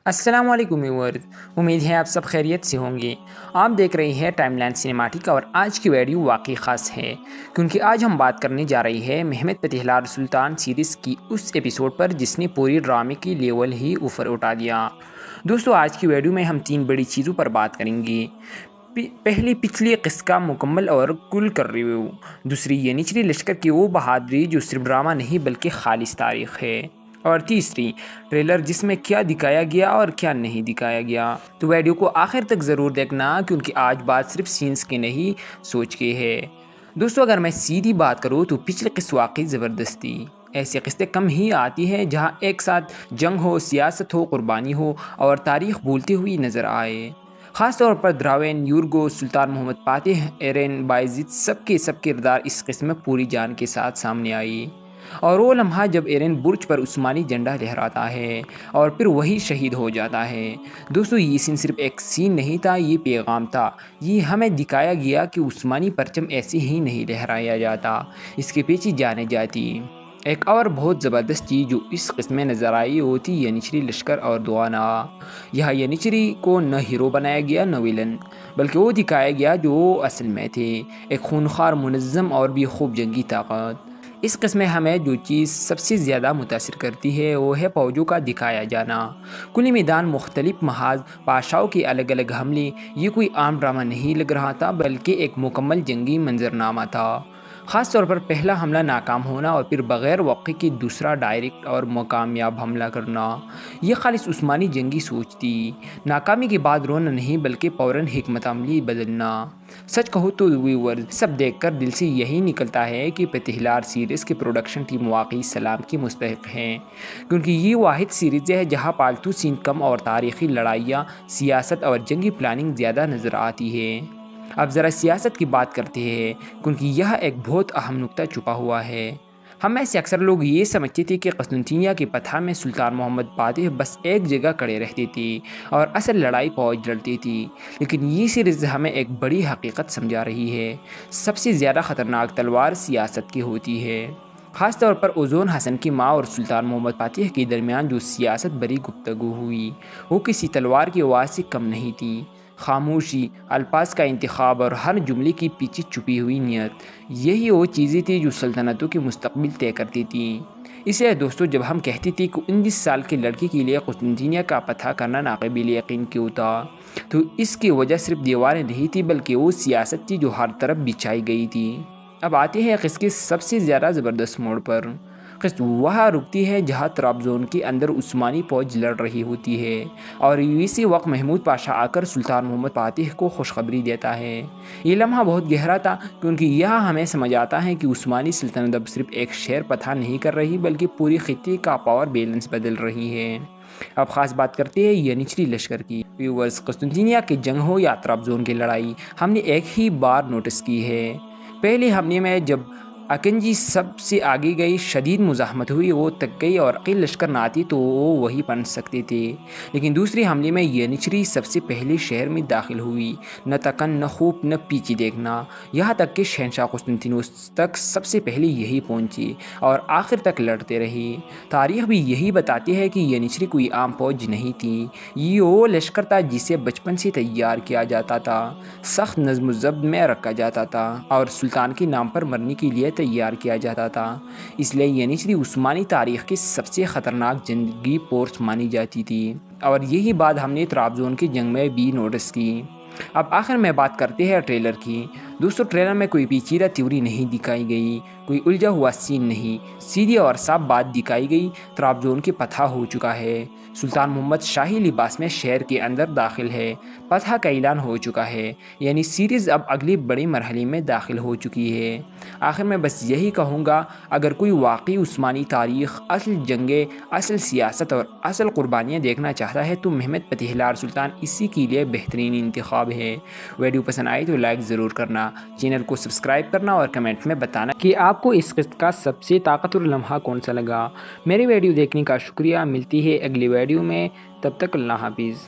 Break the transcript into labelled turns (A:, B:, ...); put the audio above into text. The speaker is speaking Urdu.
A: السلام علیکم ویورز، امید ہے آپ سب خیریت سے ہوں گے۔ آپ دیکھ رہے ہیں ٹائم لائن سنیماٹک اور آج کی ویڈیو واقعی خاص ہے کیونکہ آج ہم بات کرنے جا رہی ہے محمد فتح لار سلطان سیریز کی اس ایپیسوڈ پر جس نے پوری ڈرامے کی لیول ہی اوپر اٹھا دیا۔ دوستو، آج کی ویڈیو میں ہم 3 بڑی چیزوں پر بات کریں گے۔ پہلی، پچھلی قصہ کا مکمل اور کل کر ریویو۔ دوسری، یہ نچلی لشکر کی وہ بہادری جو صرف ڈرامہ نہیں بلکہ خالص تاریخ ہے۔ اور تیسری، ٹریلر جس میں کیا دکھایا گیا اور کیا نہیں دکھایا گیا۔ تو ویڈیو کو آخر تک ضرور دیکھنا کیونکہ آج بات صرف سینز کی نہیں، سوچ کے ہے۔ دوستو، اگر میں سیدھی بات کروں تو پچھلی قصہ واقعی زبردست تھی۔ ایسے قصے کم ہی آتی ہیں جہاں ایک ساتھ جنگ ہو، سیاست ہو، قربانی ہو اور تاریخ بھولتی ہوئی نظر آئے۔ خاص طور پر دراوین، یورگو، سلطان محمد فاتح، ایرین، بایزید، سب کے کردار اس قسم میں پوری جان کے ساتھ سامنے آئی۔ اور وہ لمحہ جب ایرین برج پر عثمانی جھنڈا لہراتا ہے اور پھر وہی شہید ہو جاتا ہے۔ دوستو، یہ سین صرف ایک سین نہیں تھا، یہ پیغام تھا۔ یہ ہمیں دکھایا گیا کہ عثمانی پرچم ایسے ہی نہیں لہرایا جاتا، اس کے پیچھے جانے جاتی۔ ایک اور بہت زبردست چیز جو اس قسم میں نظر آئی وہ تھی ینیچری لشکر اور دوانا۔ یہاں ینیچری کو نہ ہیرو بنایا گیا نہ ویلن، بلکہ وہ دکھایا گیا جو وہ اصل میں تھے، ایک خونخوار، منظم اور بھی خوب جنگی طاقت۔ اس قسم میں ہمیں جو چیز سب سے زیادہ متاثر کرتی ہے وہ ہے فوجوں کا دکھایا جانا۔ کل میدان، مختلف محاذ، بادشاہوں کے الگ الگ حملے، یہ کوئی عام ڈرامہ نہیں لگ رہا تھا بلکہ ایک مکمل جنگی منظرنامہ تھا۔ خاص طور پر پہلا حملہ ناکام ہونا اور پھر بغیر وقفے کے دوسرا ڈائریکٹ اور کامیاب حملہ کرنا، یہ خالص عثمانی جنگی سوچ تھی۔ ناکامی کے بعد رونا نہیں بلکہ فوراً حکمت عملی بدلنا۔ سچ کہو تو ویورز، سب دیکھ کر دل سے یہی نکلتا ہے کہ فتح لار سیریز کی پروڈکشن ٹیم واقعی سلام کی مستحق ہے، کیونکہ یہ واحد سیریز ہے جہاں پالتو سین کم اور تاریخی لڑائیاں، سیاست اور جنگی پلاننگ زیادہ نظر آتی ہے۔ اب ذرا سیاست کی بات کرتے ہیں کیونکہ یہ ایک بہت اہم نقطہ چھپا ہوا ہے۔ ہم میں سے اکثر لوگ یہ سمجھتے تھے کہ قسطنطنیہ کے فتح میں سلطان محمد فاتح بس ایک جگہ کھڑے رہتے تھے اور اصل لڑائی فوج لڑتی تھی، لیکن یہ سیریز ہمیں ایک بڑی حقیقت سمجھا رہی ہے۔ سب سے زیادہ خطرناک تلوار سیاست کی ہوتی ہے، خاص طور پر اوزون حسن کی ماں اور سلطان محمد فاتح کے درمیان جو سیاست بری گفتگو ہوئی وہ کسی تلوار کی آواز سے کم نہیں تھی۔ خاموشی، الفاظ کا انتخاب اور ہر جملے کے پیچھے چھپی ہوئی نیت، یہی وہ چیزیں تھیں جو سلطنتوں کے مستقبل طے کرتی تھیں۔ اس لیے دوستو، جب ہم کہتے تھے کہ 19 سال کے لڑکے کے لیے قسطنطنیہ کا فتح کرنا ناقابل یقین کیوں تھا، تو اس کی وجہ صرف دیواریں نہیں تھی بلکہ وہ سیاست تھی جو ہر طرف بچھائی گئی تھی۔ اب آتے ہیں قصے کے سب سے زیادہ زبردست موڑ پر۔ قصہ وہاں رکتی ہے جہاں طرابزون کے اندر عثمانی فوج لڑ رہی ہوتی ہے اور اسی وقت محمود پاشا آ کر سلطان محمد فاتح کو خوشخبری دیتا ہے۔ یہ لمحہ بہت گہرا تھا کیونکہ یہاں ہمیں سمجھ آتا ہے کہ عثمانی سلطنت اب صرف ایک شہر فتح نہیں کر رہی بلکہ پوری خطے کا پاور بیلنس بدل رہی ہے۔ اب خاص بات کرتے ہیں ینیچری لشکر کی۔ ویورز، قسطنطنیہ کی جنگ ہو یا طرابزون کی لڑائی، ہم نے ایک ہی بار نوٹس کی ہے۔ پہلے حملے میں جب اکنجی سب سے آگے گئی، شدید مزاحمت ہوئی، وہ تک گئی اور عقیل لشکر نہ آتی تو وہ وہی بن سکتے تھے، لیکن دوسرے حملے میں ینیچری سب سے پہلے شہر میں داخل ہوئی، نہ تکن، نہ خوف، نہ پیچھے دیکھنا، یہاں تک کہ شہنشاہ قسطنطینوس تک سب سے پہلے یہی پہنچی اور آخر تک لڑتے رہی۔ تاریخ بھی یہی بتاتی ہے کہ ینیچری کوئی عام فوج نہیں تھی، یہ وہ لشکر تھا جسے بچپن سے تیار کیا جاتا تھا، سخت نظم و ضبط میں رکھا جاتا تھا اور سلطان کے نام پر مرنے کے لیے تیار کیا جاتا تھا۔ اس لیے ینیچری عثمانی تاریخ کی سب سے خطرناک جنگی فورس مانی جاتی تھی، اور یہی بات ہم نے طرابزون کی جنگ میں بھی نوٹس کی۔ اب آخر میں بات کرتے ہیں ٹریلر کی۔ دوستو، ٹریلر میں کوئی پیچیدہ تھیوری نہیں دکھائی گئی، کوئی الجھا ہوا سین نہیں، سیدھی اور صاف بات دکھائی گئی۔ طرابزون کی فتح ہو چکا ہے، سلطان محمد شاہی لباس میں شہر کے اندر داخل ہے، فتح کا اعلان ہو چکا ہے، یعنی سیریز اب اگلی بڑی مرحلے میں داخل ہو چکی ہے۔ آخر میں بس یہی کہوں گا، اگر کوئی واقعی عثمانی تاریخ، اصل جنگیں، اصل سیاست اور اصل قربانیاں دیکھنا چاہتا ہے تو محمد فتح لار سلطان اسی کے لیے بہترین انتخاب ہے۔ ویڈیو پسند آئی تو لائک ضرور کرنا، چینل کو سبسکرائب کرنا اور کمنٹ میں بتانا کہ آپ کو اس قسط کا سب سے طاقتور لمحہ کون سا لگا۔ میری ویڈیو دیکھنے کا شکریہ، ملتی ہے اگلی ویڈیو میں، تب تک اللہ حافظ۔